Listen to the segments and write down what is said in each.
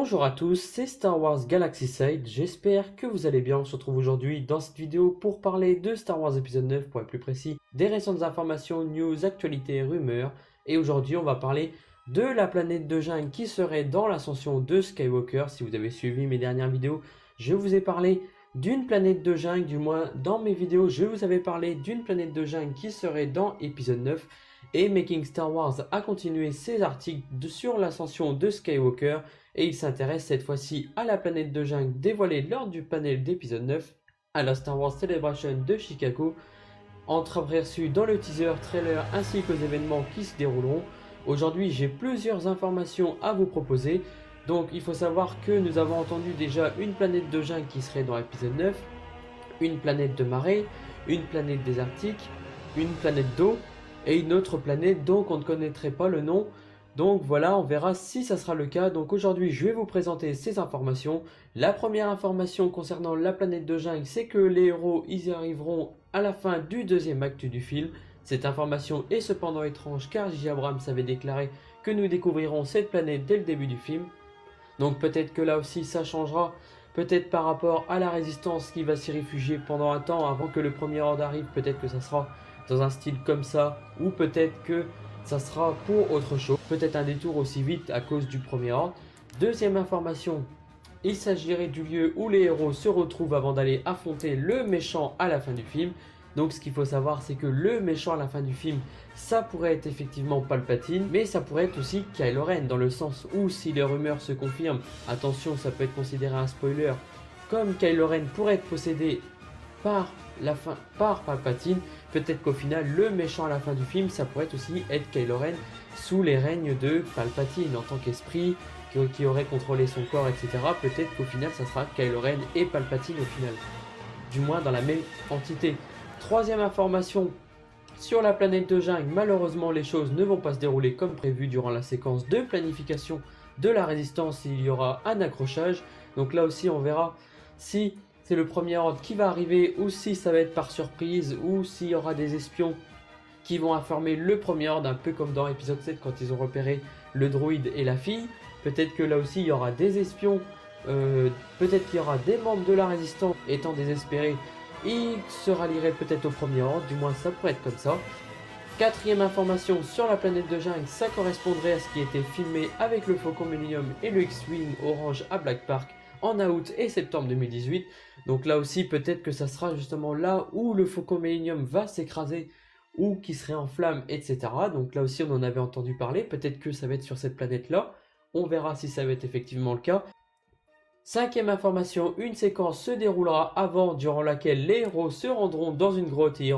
Bonjour à tous, c'est Star Wars Galaxy Side, j'espère que vous allez bien. On se retrouve aujourd'hui dans cette vidéo pour parler de Star Wars épisode 9, pour être plus précis, des récentes informations, news, actualités, rumeurs. Et aujourd'hui on va parler de la planète de jungle qui serait dans l'ascension de Skywalker. Si vous avez suivi mes dernières vidéos, je vous ai parlé d'une planète de jungle, du moins dans mes vidéos je vous avais parlé d'une planète de jungle qui serait dans épisode 9. Et Making Star Wars a continué ses articles sur l'ascension de Skywalker et il s'intéresse cette fois-ci à la planète de jungle dévoilée lors du panel d'épisode 9 à la Star Wars Celebration de Chicago, entreaperçu dans le teaser, trailer ainsi qu'aux événements qui se dérouleront. Aujourd'hui j'ai plusieurs informations à vous proposer. Donc il faut savoir que nous avons entendu déjà une planète de jungle qui serait dans l'épisode 9, une planète de marée, une planète désertique, une planète d'eau et une autre planète dont on ne connaîtrait pas le nom. Donc voilà, on verra si ça sera le cas. Donc aujourd'hui je vais vous présenter ces informations. La première information concernant la planète de jungle, c'est que les héros y arriveront à la fin du deuxième acte du film. Cette information est cependant étrange car J.J. Abrams avait déclaré que nous découvrirons cette planète dès le début du film. Donc peut-être que là aussi ça changera, peut-être par rapport à la résistance qui va s'y réfugier pendant un temps avant que le premier ordre arrive. Peut-être que ça sera dans un style comme ça, ou peut-être que ça sera pour autre chose, peut-être un détour aussi vite à cause du premier ordre. Deuxième information, il s'agirait du lieu où les héros se retrouvent avant d'aller affronter le méchant à la fin du film. Donc ce qu'il faut savoir, c'est que le méchant à la fin du film, ça pourrait être effectivement Palpatine, mais ça pourrait être aussi Kylo Ren, dans le sens où si les rumeurs se confirment, attention, ça peut être considéré un spoiler, comme Kylo Ren pourrait être possédé par Palpatine, peut-être qu'au final le méchant à la fin du film ça pourrait aussi être Kylo Ren sous les règnes de Palpatine en tant qu'esprit qui aurait contrôlé son corps, etc. Peut-être qu'au final ça sera Kylo Ren et Palpatine au final, du moins dans la même entité. Troisième information sur la planète de jungle, malheureusement les choses ne vont pas se dérouler comme prévu durant la séquence de planification de la résistance. Il y aura un accrochage, donc là aussi on verra si c'est le premier ordre qui va arriver ou si ça va être par surprise ou s'il y aura des espions qui vont informer le premier ordre, un peu comme dans l'épisode 7 quand ils ont repéré le droïde et la fille. Peut-être que là aussi il y aura des espions, peut-être qu'il y aura des membres de la résistance étant désespérés, ils se rallieraient peut-être au premier ordre, du moins ça pourrait être comme ça. Quatrième information sur la planète de jungle, ça correspondrait à ce qui était filmé avec le Faucon Millennium et le X-Wing Orange à Black Park en août et septembre 2018. Donc là aussi peut-être que ça sera justement là où le Faucon Millennium va s'écraser ou qui serait en flammes, etc. Donc là aussi on en avait entendu parler, peut-être que ça va être sur cette planète là, on verra si ça va être effectivement le cas. Cinquième information, une séquence se déroulera avant, durant laquelle les héros se rendront dans une grotte et y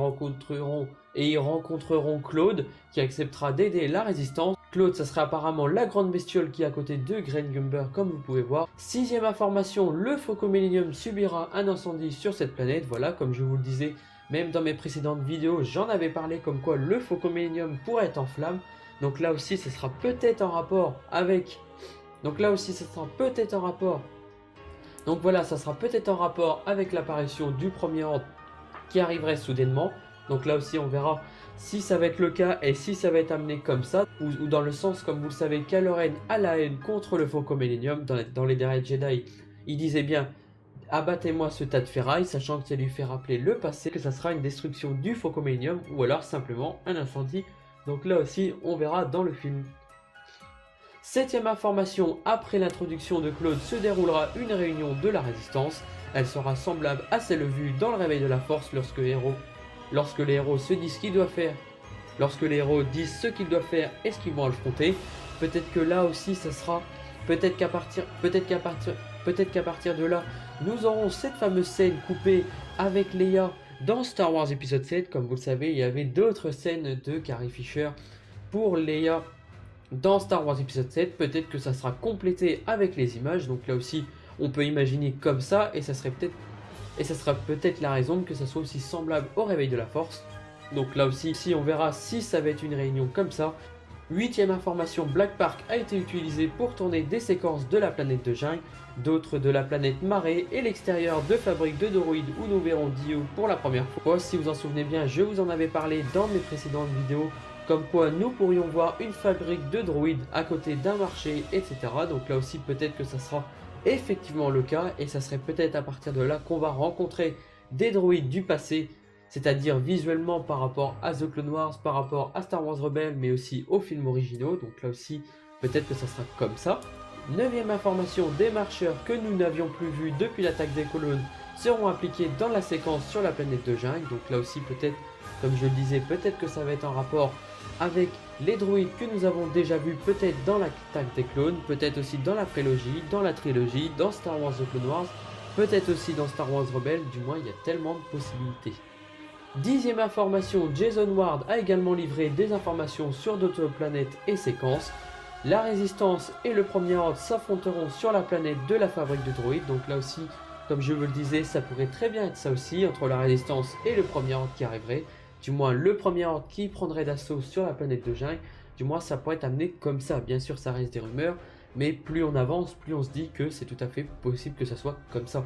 rencontreront Claude qui acceptera d'aider la résistance. Claude, ça serait apparemment la grande bestiole qui est à côté de Green Gumber comme vous pouvez voir. Sixième information, le Faucon Millennium subira un incendie sur cette planète. Voilà, comme je vous le disais, même dans mes précédentes vidéos, j'en avais parlé comme quoi le Faucon Millennium pourrait être en flammes. Donc là aussi, ce sera peut-être en rapport avec... Donc voilà, ça sera peut-être en rapport avec l'apparition du premier ordre qui arriverait soudainement. Donc là aussi on verra si ça va être le cas et si ça va être amené comme ça, ou dans le sens, comme vous le savez, Kylo Ren a la haine contre le Faucon Millennium. Dans les derniers Jedi, il disait bien « abattez-moi ce tas de ferraille », sachant que ça lui fait rappeler le passé, que ça sera une destruction du Faucon Millennium ou alors simplement un incendie. Donc là aussi on verra dans le film. Septième information, après l'introduction de Claude se déroulera une réunion de la résistance. Elle sera semblable à celle vue dans le Réveil de la Force lorsque les héros se disent ce qu'ils doivent faire, lorsque les héros disent ce qu'ils doivent faire et ce qu'ils vont affronter. Peut-être que là aussi ça sera, peut-être qu'à partir de là, nous aurons cette fameuse scène coupée avec Leia dans Star Wars épisode 7. Comme vous le savez, il y avait d'autres scènes de Carrie Fisher pour Leia dans Star Wars épisode 7, peut-être que ça sera complété avec les images. Donc là aussi on peut imaginer comme ça et ça sera peut-être la raison que ça soit aussi semblable au Réveil de la Force. Donc là aussi on verra si ça va être une réunion comme ça. Huitième information, Black Park a été utilisé pour tourner des séquences de la planète de jungle, d'autres de la planète marée et l'extérieur de fabrique de droïdes où nous verrons Dio pour la première fois. Si vous en souvenez bien, je vous en avais parlé dans mes précédentes vidéos comme quoi nous pourrions voir une fabrique de droïdes à côté d'un marché, etc. Donc là aussi peut-être que ça sera effectivement le cas, et ça serait peut-être à partir de là qu'on va rencontrer des droïdes du passé, c'est-à-dire visuellement par rapport à The Clone Wars, par rapport à Star Wars Rebels, mais aussi aux films originaux. Donc là aussi peut-être que ça sera comme ça. Neuvième information, des marcheurs que nous n'avions plus vus depuis l'attaque des clones seront appliqués dans la séquence sur la planète de jungle. Donc là aussi peut-être, comme je le disais, peut-être que ça va être en rapport avec les droïdes que nous avons déjà vus peut-être dans l'attaque des clones, peut-être aussi dans la prélogie, dans la trilogie, dans Star Wars The Clone Wars, peut-être aussi dans Star Wars Rebels. Du moins il y a tellement de possibilités. Dixième information, Jason Ward a également livré des informations sur d'autres planètes et séquences. La Résistance et le Premier Ordre s'affronteront sur la planète de la fabrique de droïdes. Donc là aussi, comme je vous le disais, ça pourrait très bien être ça aussi, entre la Résistance et le Premier Ordre qui arriverait. Du moins le Premier Ordre qui prendrait d'assaut sur la planète de jungle. Du moins ça pourrait être amené comme ça. Bien sûr ça reste des rumeurs, mais plus on avance, plus on se dit que c'est tout à fait possible que ça soit comme ça.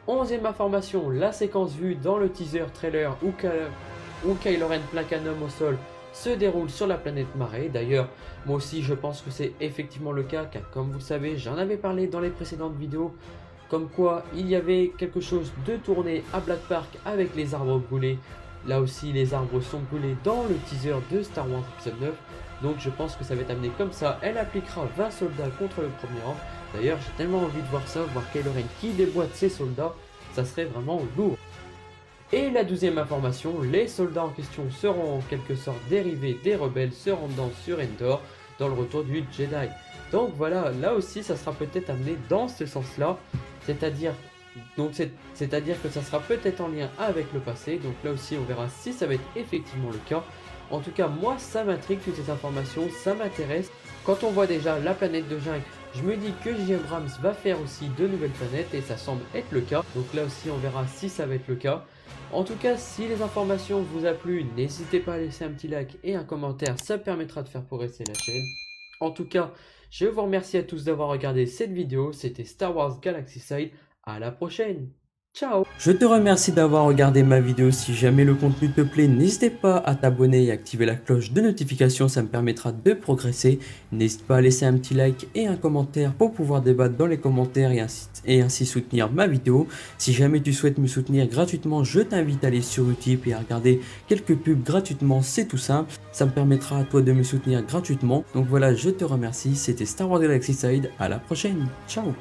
Onzième information, la séquence vue dans le teaser trailer où Kylo Ren plaque un homme au sol se déroule sur la planète Marée. D'ailleurs, moi aussi je pense que c'est effectivement le cas, car comme vous le savez, j'en avais parlé dans les précédentes vidéos, comme quoi il y avait quelque chose de tourné à Black Park avec les arbres brûlés. Là aussi les arbres sont brûlés dans le teaser de Star Wars épisode 9, donc je pense que ça va être amené comme ça. Elle appliquera 20 soldats contre le Premier Ordre. D'ailleurs j'ai tellement envie de voir ça, voir Kylo Ren qui déboîte ses soldats, ça serait vraiment lourd. Et la 12e information, les soldats en question seront en quelque sorte dérivés des rebelles se rendant sur Endor dans le retour du Jedi. Donc voilà, là aussi ça sera peut-être amené dans ce sens-là, c'est-à-dire que ça sera peut-être en lien avec le passé. Donc là aussi on verra si ça va être effectivement le cas. En tout cas moi ça m'intrigue toutes ces informations, ça m'intéresse. Quand on voit déjà la planète de jungle, je me dis que J. Abrams va faire aussi de nouvelles planètes et ça semble être le cas. Donc là aussi on verra si ça va être le cas. En tout cas, si les informations vous ont plu, n'hésitez pas à laisser un petit like et un commentaire, ça permettra de faire progresser la chaîne. En tout cas, je vous remercie à tous d'avoir regardé cette vidéo, c'était Star Wars Galaxy Side, à la prochaine, ciao! Je te remercie d'avoir regardé ma vidéo. Si jamais le contenu te plaît, n'hésitez pas à t'abonner et activer la cloche de notification, ça me permettra de progresser. N'hésite pas à laisser un petit like et un commentaire pour pouvoir débattre dans les commentaires et ainsi soutenir ma vidéo. Si jamais tu souhaites me soutenir gratuitement, je t'invite à aller sur Utip et à regarder quelques pubs gratuitement, c'est tout simple. Ça me permettra à toi de me soutenir gratuitement. Donc voilà, je te remercie, c'était Star Wars Galaxy Side, à la prochaine, ciao!